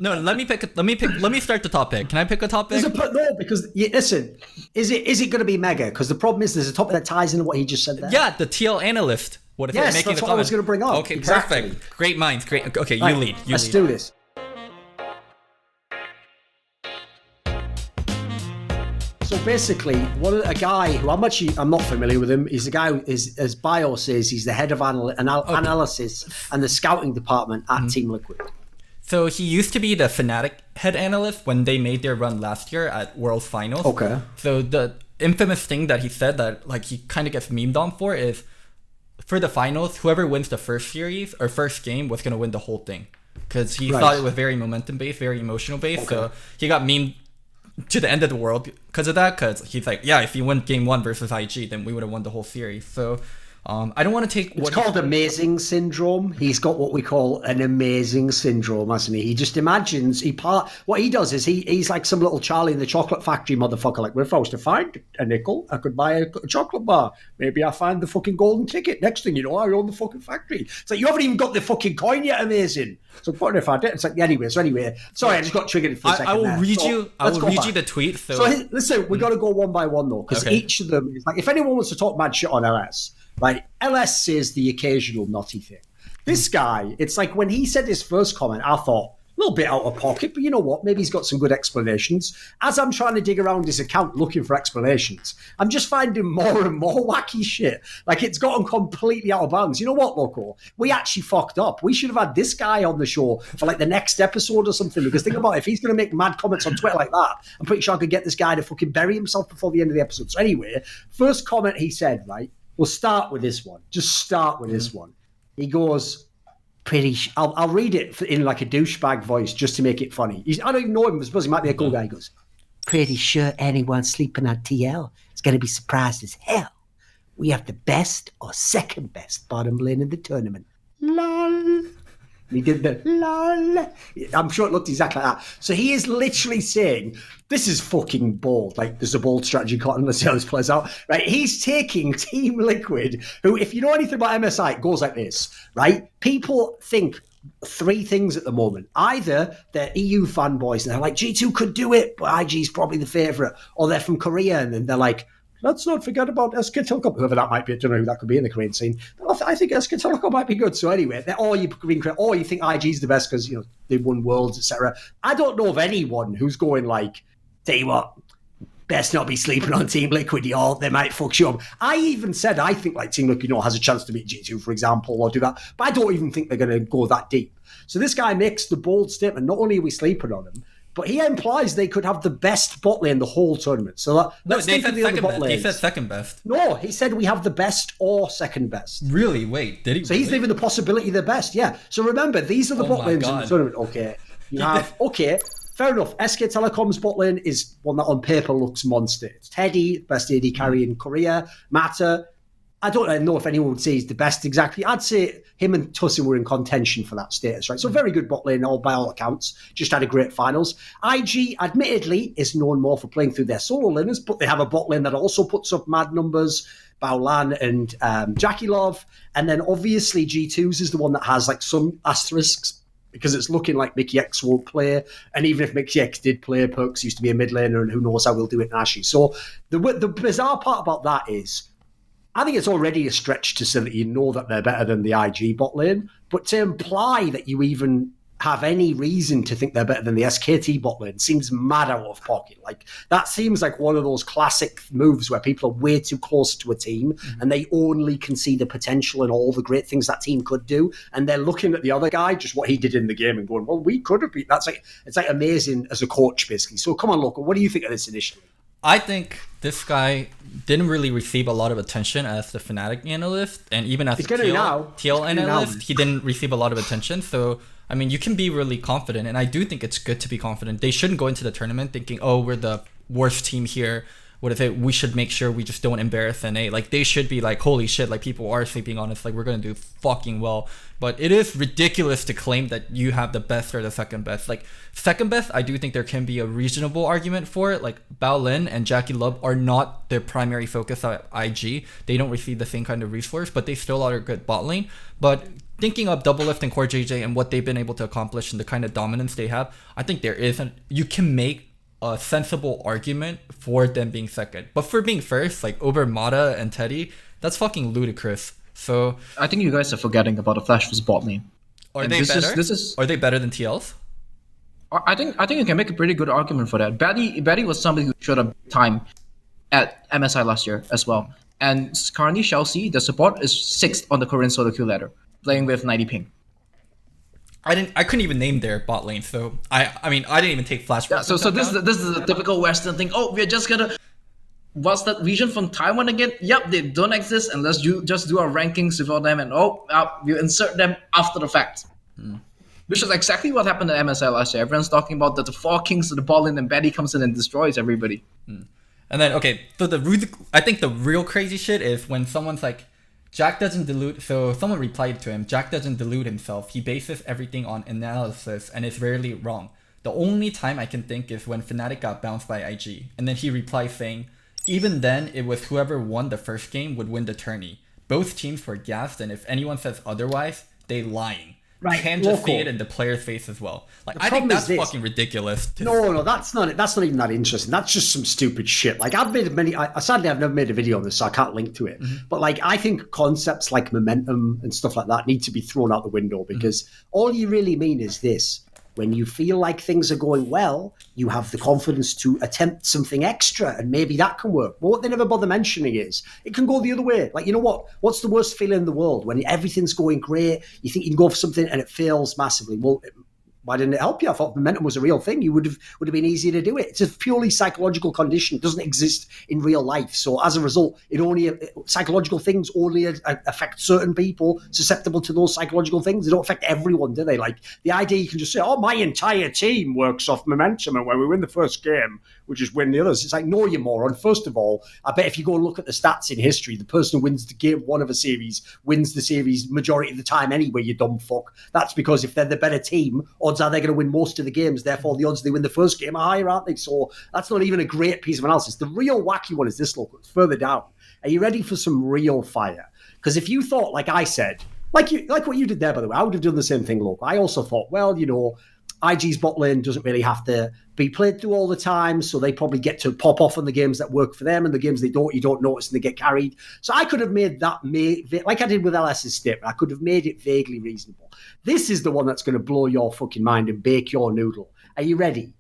No, let me start the topic. Can I pick a topic? No, because listen, is it going to be mega? Because the problem is there's a topic that ties into what he just said there. Yeah, the TL analyst. What if yes, that's what I was going to bring up. Okay, exactly. Perfect. Great minds. Great. Okay, you lead. Let's do this. So basically, a guy who I'm not familiar with him. He's the guy who is, as bio says, he's the head of analysis and the scouting department at Team Liquid. So he used to be the Fnatic head analyst when they made their run last year at World Finals. Okay. So the infamous thing that he said that like he kind of gets memed on for is, for the finals, whoever wins the first series or first game was going to win the whole thing. Because he thought it was very momentum-based, very emotional-based. Okay. So he got memed to the end of the world because of that. Because he's like, yeah, if you win game 1 versus IG, then we would have won the whole series. So I don't want to take... It's called amazing syndrome. He's got what we call an amazing syndrome, hasn't he? He just imagines... What he does is he's like some little Charlie in the chocolate factory motherfucker. Like, well, if I was to find a nickel, I could buy a chocolate bar. Maybe I find the fucking golden ticket. Next thing you know, I own the fucking factory. It's like, you haven't even got the fucking coin yet, amazing. So what if I did? It's like, anyway. Sorry, I just got triggered for a second. I will read you the tweet. So listen, we got to go one by one, though, because each of them is like, if anyone wants to talk mad shit on LS... Like, LS says the occasional naughty thing. This guy, it's like when he said his first comment, I thought, a little bit out of pocket, but you know what? Maybe he's got some good explanations. As I'm trying to dig around his account looking for explanations, I'm just finding more and more wacky shit. Like, it's gotten completely out of bounds. You know what, Loco? We actually fucked up. We should have had this guy on the show for like the next episode or something, because think about it, if he's going to make mad comments on Twitter like that, I'm pretty sure I could get this guy to fucking bury himself before the end of the episode. So anyway, first comment he said, right? We'll start with this one. Just start with this one. He goes, I'll read it in like a douchebag voice just to make it funny. I don't even know him. I suppose he might be a cool guy. He goes, pretty sure anyone sleeping on TL is going to be surprised as hell. We have the best or second best bottom lane in the tournament. Lol. He did the lol. I'm sure it looked exactly like that. So he is literally saying, this is fucking bold. Like, there's a bold strategy caught unless how this plays out. Right? He's taking Team Liquid, who, if you know anything about MSI, it goes like this, right? People think 3 things at the moment. Either they're EU fanboys and they're like, G2 could do it, but IG's probably the favourite. Or they're from Korea and they're like, let's not forget about SK Telecom, whoever that might be. I don't know who that could be in the Korean scene. I think SK Telecom might be good. So anyway, or you think IG's the best because, you know, they won Worlds, etc. I don't know of anyone who's going like, tell you what, best not be sleeping on Team Liquid, y'all. They might fuck you up. I even said I think like Team Liquid, has a chance to beat G2, for example, or do that. But I don't even think they're going to go that deep. So this guy makes the bold statement, not only are we sleeping on them, but he implies they could have the best bot lane the whole tournament. So let's think of the other bot lanes. He said second best. No, he said we have the best or second best. Really? Wait, did he? So he's leaving the possibility the best, yeah. So remember, these are the bot lanes in the tournament. Okay, fair enough. SK Telecom's bot lane is one that on paper looks monster. It's Teddy, best AD carry in Korea. Mata, I don't know if anyone would say he's the best exactly. I'd say him and Tussin were in contention for that status, right? So very good bot lane, by all accounts. Just had a great finals. IG, admittedly, is known more for playing through their solo laners, but they have a bot lane that also puts up mad numbers. Baolan and Jackie Love. And then obviously G2's is the one that has like some asterisks because it's looking like Mickey X won't play. And even if Mickey X did play, Perks used to be a mid laner and who knows how we'll do it in Ashy. So the bizarre part about that is, I think it's already a stretch to say that you know that they're better than the IG bot lane, but to imply that you even have any reason to think they're better than the SKT bot lane seems mad out of pocket. Like, that seems like one of those classic moves where people are way too close to a team and they only can see the potential and all the great things that team could do, and they're looking at the other guy, just what he did in the game, and going, well, we could have beat. It's like amazing as a coach, basically. So come on, Loco, what do you think of this initially? I think this guy didn't really receive a lot of attention as the Fnatic analyst, and even as the TL analyst, he didn't receive a lot of attention. So, I mean, you can be really confident, and I do think it's good to be confident. They shouldn't go into the tournament thinking, oh, we're the worst team here. What if we should make sure we just don't embarrass NA? Like, they should be like, holy shit, like, people are sleeping on us. Like, we're going to do fucking well. But it is ridiculous to claim that you have the best or the second best. Like, second best, I do think there can be a reasonable argument for it. Like, Bao Lin and Jackie Lub are not their primary focus at IG. They don't receive the same kind of resource, but they still are a good bot lane. But thinking of Doublelift and Core JJ and what they've been able to accomplish and the kind of dominance they have, I think you can make a sensible argument for them being second. But for being first, like over Mata and Teddy, that's fucking ludicrous. So I think you guys are forgetting about the Flash vs bot lane. Are they better? Are they better than TLs? I think you can make a pretty good argument for that. Betty was somebody who showed up time at MSI last year as well. And currently, Chelsea, the support is 6th on the Korean solo queue ladder, playing with 90 ping. I couldn't even name their bot lane, so I mean I didn't even take Flash. Yeah, so this is the typical Western thing. Oh, we're just gonna what's that region from Taiwan again? Yep, they don't exist unless you just do our rankings without them, and you insert them after the fact. Which is exactly what happened at MSI last year. Everyone's talking about that the 4 kings of the ball in and Betty comes in and destroys everybody. And then, okay, so I think the real crazy shit is when someone's like, Jack doesn't dilute, so someone replied to him, Jack doesn't dilute himself. He bases everything on analysis and is rarely wrong. The only time I can think is when Fnatic got bounced by IG. And then he replies saying, even then, it was whoever won the first game would win the tourney. Both teams were gassed, and if anyone says otherwise, they lying. Right, you can just see it in the player's face as well. Like, I think that's fucking ridiculous. No, that's not it. That's not even that interesting. That's just some stupid shit. Like, sadly, I've never made a video on this, so I can't link to it. But like, I think concepts like momentum and stuff like that need to be thrown out the window, because all you really mean is this. When you feel like things are going well, you have the confidence to attempt something extra, and maybe that can work. But what they never bother mentioning is it can go the other way. Like, you know what? What's the worst feeling in the world? When everything's going great, you think you can go for something and it fails massively. Well, why didn't it help you? I thought momentum was a real thing. You would have been easier to do it. It's a purely psychological condition. It doesn't exist in real life. So as a result, psychological things only affect certain people susceptible to those psychological things. They don't affect everyone, do they? Like, the idea you can just say, oh, my entire team works off momentum, and when we win the first game, we just win the others. It's like, no, you moron. First of all, I bet if you go and look at the stats in history, the person who wins the game one of a series wins the series majority of the time anyway, you dumb fuck. That's because if they're the better team, odds are they're going to win most of the games. Therefore, the odds they win the first game are higher, aren't they? So that's not even a great piece of analysis. The real wacky one is this, Loco. It's further down. Are you ready for some real fire? Because if you thought, like I said, like what you did there, by the way, I would have done the same thing, Loco. I also thought, well, you know, IG's bot lane doesn't really have to be played through all the time, so they probably get to pop off on the games that work for them, and the games they don't, you don't notice and they get carried. So I could have made that, like I did with LS's statement, I could have made it vaguely reasonable. This is the one that's going to blow your fucking mind and bake your noodle. Are you ready?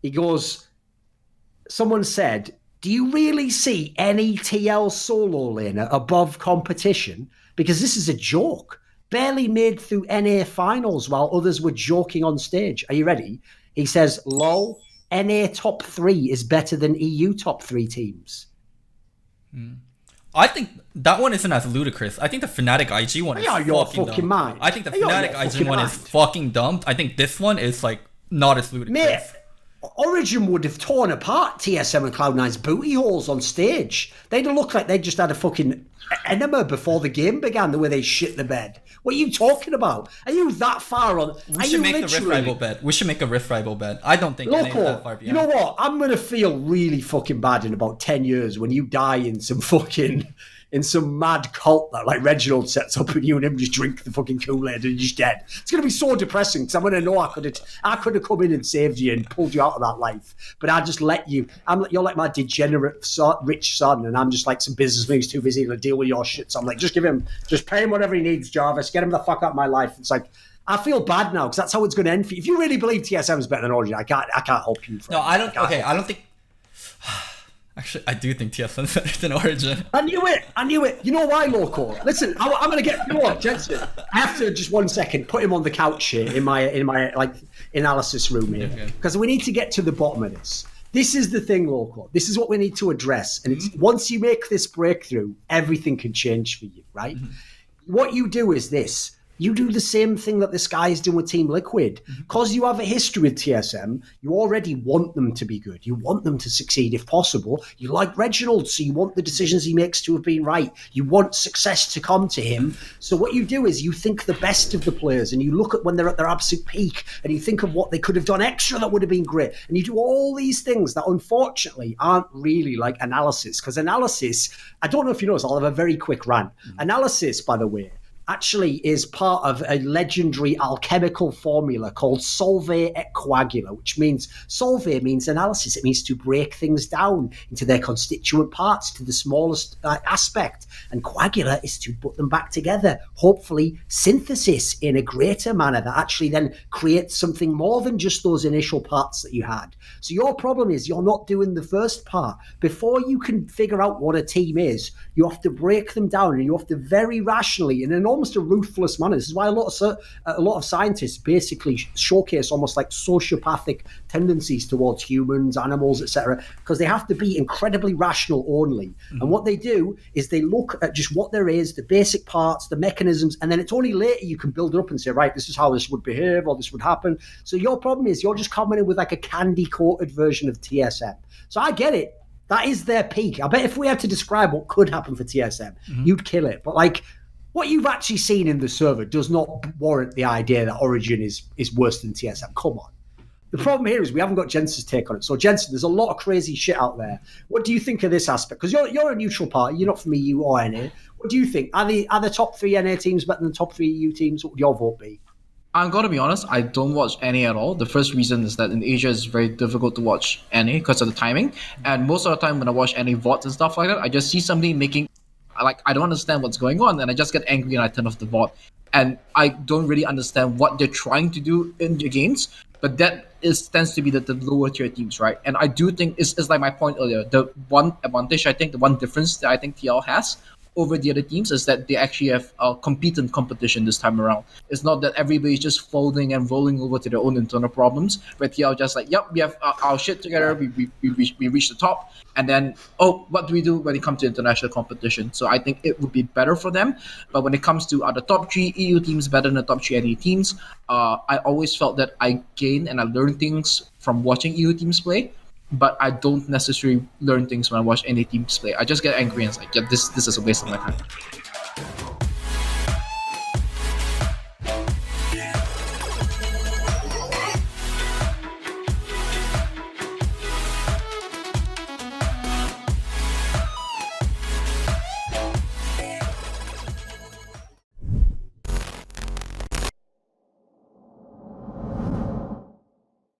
He goes, someone said, do you really see any TL solo laner above competition? Because this is a joke. Barely made through NA finals while others were joking on stage. Are you ready? He says, lol, NA top 3 is better than EU top 3 teams. I think that one isn't as ludicrous. I think the Fnatic IG one is fucking dumb. Mind. I think the Fnatic IG one is fucking dumb. I think this one is like not as ludicrous. Mate, Origin would have torn apart TSM and Cloud9's booty holes on stage. They'd have looked like they just had a fucking enema before the game began, the way they shit the bed. What are you talking about? Are you that far on? We should make a Rift Rival bet. We should make a Rift Rival bet. I don't think Loco, that far behind. You know what? I'm going to feel really fucking bad in about 10 years when you die in some mad cult that like Reginald sets up and you and him just drink the fucking Kool-Aid and you're just dead. It's going to be so depressing because I'm going to know I could have come in and saved you and pulled you out of that life. But I just let you. You're like my degenerate rich son, and I'm just like some businessman who's too busy to deal with your shit. So I'm like, just pay him whatever he needs, Jarvis. Get him the fuck out of my life. It's like, I feel bad now because that's how it's going to end for you. If you really believe TSM is better than Origin, I can't help you. No, I don't. Okay, I don't think. Actually, I do think TSM is better than Origin. I knew it. You know why, Loco? Listen, I'm going to get... You know what, Jensen? I have to, just 1 second, put him on the couch here in my like analysis room here. Because we need to get to the bottom of this. This is the thing, Loco. This is what we need to address. And it's once you make this breakthrough, everything can change for you, right? What you do is this. You do the same thing that this guy is doing with Team Liquid. Because you have a history with TSM, you already want them to be good. You want them to succeed if possible. You like Reginald, so you want the decisions he makes to have been right. You want success to come to him. So what you do is you think the best of the players and you look at when they're at their absolute peak and you think of what they could have done extra that would have been great. And you do all these things that unfortunately aren't really like analysis. Because analysis, I don't know if you notice, I'll have a very quick rant. Analysis, by the way, actually is part of a legendary alchemical formula called solve et coagula, which means solve means analysis. It means to break things down into their constituent parts to the smallest aspect. And coagula is to put them back together, hopefully synthesis in a greater manner that actually then creates something more than just those initial parts that you had. So your problem is you're not doing the first part. Before you can figure out what a team is, you have to break them down, and you have to very rationally, in an almost a ruthless manner. This is why a lot of scientists basically showcase almost like sociopathic tendencies towards humans, animals, etc., because they have to be incredibly rational only. Mm-hmm. And what they do is they look at just what there is, the basic parts, the mechanisms, and then it's only later you can build it up and say, right, this is how this would behave or this would happen. So your problem is you're just coming in with like a candy-coated version of TSM. So I get it. That is their peak. I bet if we had to describe what could happen for TSM, you'd kill it. But like what you've actually seen in the server does not warrant the idea that Origin is worse than TSM. Come on. The problem here is we haven't got Jensen's take on it. So Jensen, there's a lot of crazy shit out there. What do you think of this aspect? Because you're a neutral party. You're not from EU or NA. What do you think? Are the top 3 NA teams better than the top 3 EU teams? What would your vote be? I'm going to be honest, I don't watch NA at all. The first reason is that in Asia it's very difficult to watch NA because of the timing. And most of the time when I watch NA VODs and stuff like that, I just see somebody making, like, I don't understand what's going on, and I just get angry and I turn off the VOD. And I don't really understand what they're trying to do in the games, but that tends to be the lower tier teams, right? And I do think, it's like my point earlier, the one advantage, I think, the one difference that I think TL has over the other teams is that they actually have a competent competition this time around. It's not that everybody's just folding and rolling over to their own internal problems, but TL just like, yep, we have our shit together, we reach the top, and then, what do we do when it comes to international competition? So I think it would be better for them. But when it comes to are the top 3 EU teams better than the top 3 NA teams, I always felt that I gain and I learn things from watching EU teams play, but I don't necessarily learn things when I watch any teams play. I just get angry and it's like, yeah, this is a waste of my time.